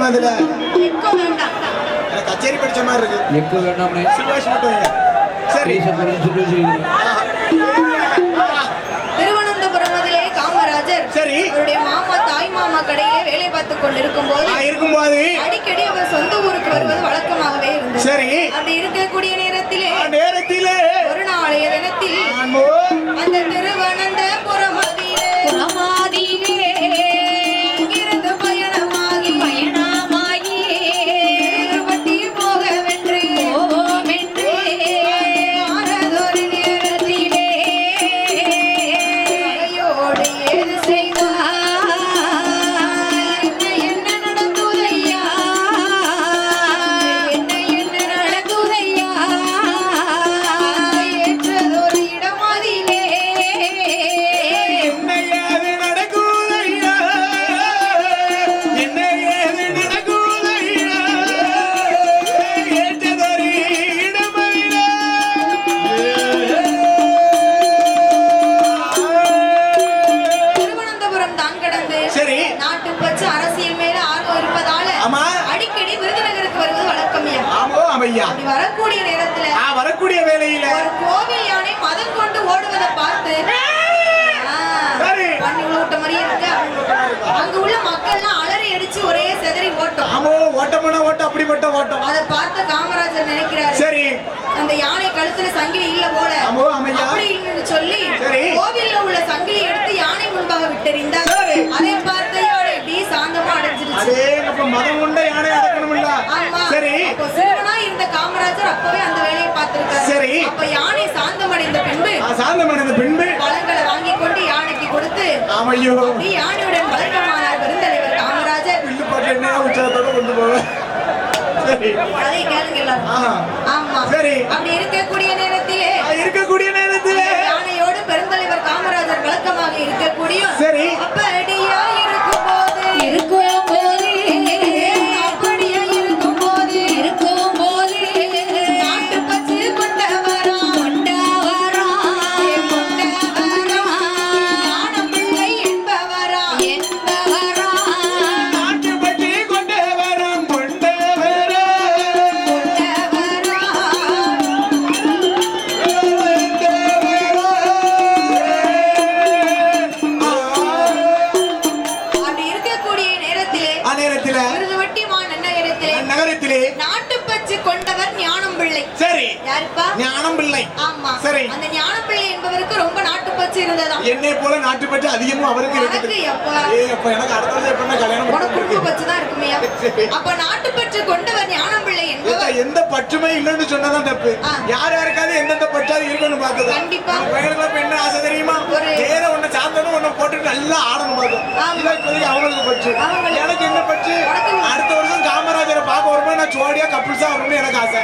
வேண்டாம் அதுல எக்கோ வேண்டாம். கச்சேரி படிச்ச மாதிரி இருக்கு. எக்கோ வேண்டாம். சிவாஷ் மட்டும் சரி. திருவனந்தபுரத்திலே காமராஜர் சரி அவருடைய மாமா தாய் மாமா கடையிலே வேலை பார்த்து கொண்டிருக்கும் போது அடிக்கடி அவர் சொந்த ஊருக்கு வருவது வழக்கமாகவே இருந்தது. சரி அப்படி இருக்கக்கூடிய நேரத்திலே ஒரு நாளைய தினத்தில் அந்த திருவனந்தபுரமதியிலே இங்கிருந்து பயணமாகி திருப்பட்டி போகவென்று ஆனதொரு நேரத்திலே கையோடு ஏது செய்தார் என்ன நடக்குதையா என்ன நடக்குதையா ஏற்றதொரு இடமதிலே திருவனந்தபுரம் தான் கடந்து நாட்டு பற்று அரசியல் மேல ஆர்வம் இருப்பதால அடிக்கடி விருதுநகருக்கு வருவது வழக்கமையா. அப்படி வரக்கூடிய நேரத்துல வரக்கூடிய வேளையில ஒரு கோவில் யானை மதம் கொண்டு ஓடுவதை பார்த்து பண்ணி விட்ட மாதிரியே இருக்கு. அங்க உள்ள மக்கள்லாம் அலறி அடிச்சு ஒரே செதறி ஓட்டம். ஓட்டமான ஓட்டம் அப்படிப்பட்ட ஓட்டம். அதை பார்த்த காமராஜர் நினைக்கிறாரு சரி அந்த யானை கழுத்துல சங்கிலி இல்ல போல அப்படின்னு சொல்லி கோவில்ல உள்ள சங்கிலி எடுத்து யானை முன்பாக விட்டறிந்தார். அதை பார்த்த யானை எப்படி சாந்தமா அடைஞ்சிருச்சு. மதம் உண்ட யானை அடக்கணும்ல. சரி அப்போ சிறுவனா இருந்த காமராஜர் அப்பவே அந்த வேலையை பார்த்திருக்காரு. சரி அப்ப யானை சாந்தமடைந்த பின்பு பழங்களை வாங்கி கொண்டு யானைக்கு கொடுத்து யானையுடன் பழக்கமானார் பெருந்தலைவர் காமராஜர். அதை கேளுங்க எல்லாரும். ஆமா சரி அப்படி இருக்கக்கூடிய நேரத்திலே யானையோடு பெருந்தலைவர் காமராஜர் வழக்கமாக இருக்கக்கூடிய சரி அப்படியா இருக்கும்போது நாட்டு பச்சு கொண்டவரா ஞானம்பிள்ளை என்பவரா அப்படி இருக்கக்கூடிய நேரத்திலே விருதுவட்டி நகரத்திலே நாட்டு பச்சு கொண்டவர் ஞானம்பிள்ளை. சரி யாருப்பா? ஞானம்பிள்ளை. ஆமா சரி அந்த ஞானம்பிள்ளை என்பவருக்கு ரொம்ப நாட்டு பச்சு இருந்ததா. என்னை போல நாட்டு பச்சு அதிகமா அவருக்கு இருக்குது. அப்ப எனக்கு அடுத்த வருஷம் எப்ப கல்யாணம் குடும்ப பச்சு தான் இருக்குமே. அப்ப நாட்டு பற்று கொண்டவர் ஞானம்பிள்ளை என்பவர் எந்த பற்றுமே இல்லன்னு சொன்னதான் தப்பு. யார் யாருக்காவது எந்தெந்த பற்றாது இருக்கணும் பார்த்தது. கண்டிப்பா பையனுக்கு என்ன ஆசை தெரியுமா? வேற ஒண்ணு சாந்தனும் ஒண்ணு போட்டு நல்லா ஆடணும் பார்த்தோம். அவங்களுக்கு பற்று. எனக்கு என்ன பற்று? அடுத்த வருஷம் காமராஜரை பார்க்க வரும்போது நான் ஜோடியா கப்புள்ஸா வரணும்னு எனக்கு ஆசை.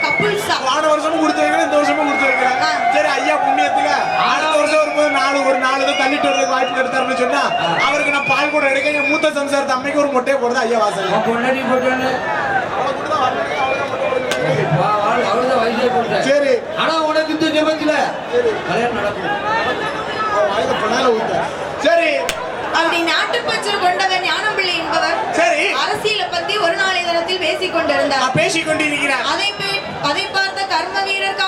போன வருஷமும் கொடுத்து வைக்கிறேன், இந்த வருஷமும் கொடுத்து வைக்கிறேன். சரி ஐயா புண்ணியத்துல அடுத்த வருஷம் வரும்போது ஒரு நாலு தள்ளிட்டு வரதுக்கு வாய்ப்பு கிடைத்தாருன்னு சொன்னா அவருக்கு நான் பால் கூட எடுக்க என் மூத்த சம்சாரத்து அம்மைக்கு ஒரு மொட்டையை போடுறது ஐயா வாசல். சரி ஆனா உனக்கு இந்த ஜெபத்துல கல்யாணம் நடக்கும். சரி அப்படி நாட்டு பற்று கொண்டவர் ஞானம்பிள்ளை என்பவர் சரி அரசியலை பத்தி ஒரு நாளை தினத்தில் பேசிக் கொண்டிருக்கிறார். அதை பார்த்த கர்ம வீரர்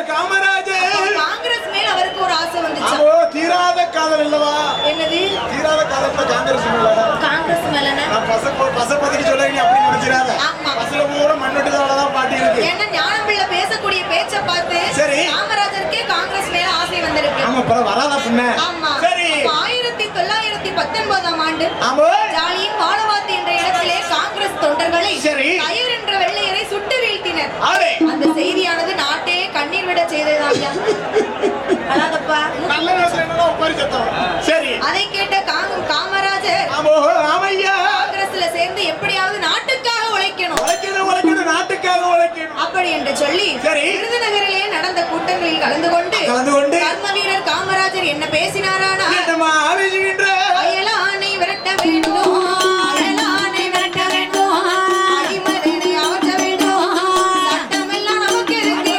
காமராஜர் காங்கிரஸ் மேல் அவருக்கு ஒரு ஆசை வந்துச்சு. தீராத காதல் இல்லவா? என்னது தீராத காதல்? காங்கிரஸ் மேல பசப்பதிக்கு சொல்ல அப்படி நினைச்சிடாத. பசல பூரா மண்ணொட்டுதான் பாட்டி இருக்கு. ஏன்னா ஞானம்பிள்ளை பேசக்கூடிய பேச்சை பார்த்து சரி காமராஜருக்கே காங்கிரஸ் மேல ஆசை வந்திருக்கு. வராதா புண்ண? சரி 1919ஆம் ஆண்டு ஜாலியின் வாழவாத்தி என்ற இடத்திலே காங்கிரஸ் தொண்டர்களை கயர் என்ற வெள்ளையரை சுட்டு வீழ்த்தினர். அந்த செய்தியானது நாட்டே கண்ணீர் விட செய்ததாயா. அதை கேட்ட காமராஜர் காங்கிரஸ்ல சேர்ந்து எப்படியாவது நாட்டுக்காக உழைக்கணும் அப்படி என்று சொல்லி விருதுநகரிலே நடந்த கூட்டங்களில் கலந்து கொண்டு கர்ம வீரர் காமராஜர் என்ன பேசினாரானா, அயலானை விரட்ட வேண்டும், அயலானை விரட்ட வேண்டும், அடிமதனை ஆற்ற வேண்டும், சட்டமெல்லாம் நமக்கு இருக்கு,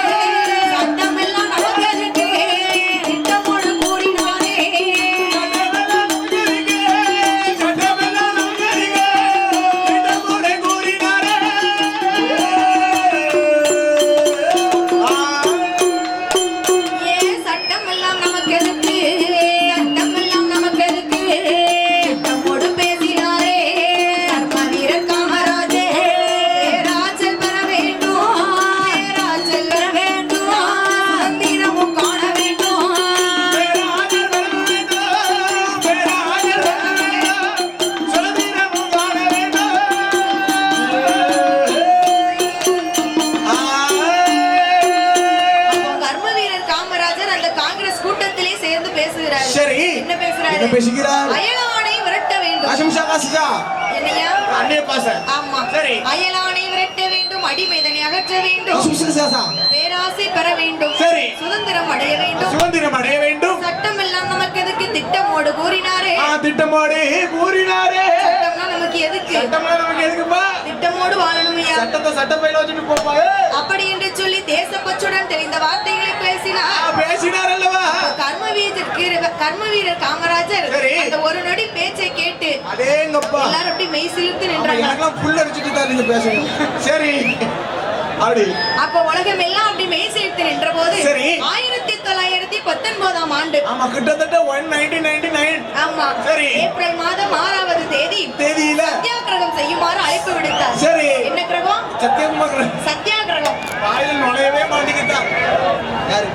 சட்டமெல்லாம் நமக்கு இருக்கு, திட்டமோடு கூடினாரே காமராஜர் அந்த காங்கிரஸ் கூட்டத்திலே சேர்ந்து பேசுகிறார். சரி. என்ன பேசுறாரு? என்ன பேசுகிறார்? அயலானை விரட்ட வேண்டும். ஆசம்சா காசுஜா. என்னையா? அண்ணே பாச. ஆமா. சரி. அயலானை விரட்ட வேண்டும், அடிமைதனை அகற்ற வேண்டும், ஆசம்சா சாசா. பேராசை பெற வேண்டும், சரி. சுதந்திரம் அடைய வேண்டும், சுதந்திரம் அடைய வேண்டும். சட்டம் எல்லாம் நமக்கு எதுக்கு திட்டமோடு கூறினாரே. திட்டமோடு கூறினாரே. சட்டம்னா நமக்கு எதுக்கு? சட்டம்னா நமக்கு எதுக்குப்பா? திட்டமோடு வாழணும்யா. சட்டத்தை சட்டப்பையில வச்சுட்டு போப்பா. அப்படி என்று சொல்லி தேசப்பற்றுடன் தெரிந்த வார்த்தைகளை பேசினார். பேசினார் அல்லவா? கர்ம வீரர் காமராஜர் சரி. அந்த ஒரு நொடி பேச்சை கேட்டு அடேங்கப்பா எல்லாரும் அப்படி மெய் சிலிர்த்து நின்றாங்க. எனக்கெல்லாம் புல் அடிச்சிட்டு தான் நீங்க பேசுங்க. சரி அப்படி அப்ப உலகம் எல்லாம் அப்படி மெய் சிலிர்த்து நின்ற போது சரி. 1919ஆம் ஆண்டு. ஆமா கிட்டத்தட்ட 1999. ஆமா. சரி. ஏப்ரல் மாதம் 6வது தேதியில சத்தியாகிரகம் செய்யுமாறு அழைப்பு விடுத்தார். சரி. என்ன கிரகம்? சத்தியாகிரகம். சத்தியாகிரகம். வாயில் நுழையவே மாட்டேங்கிட்டார். யாரு?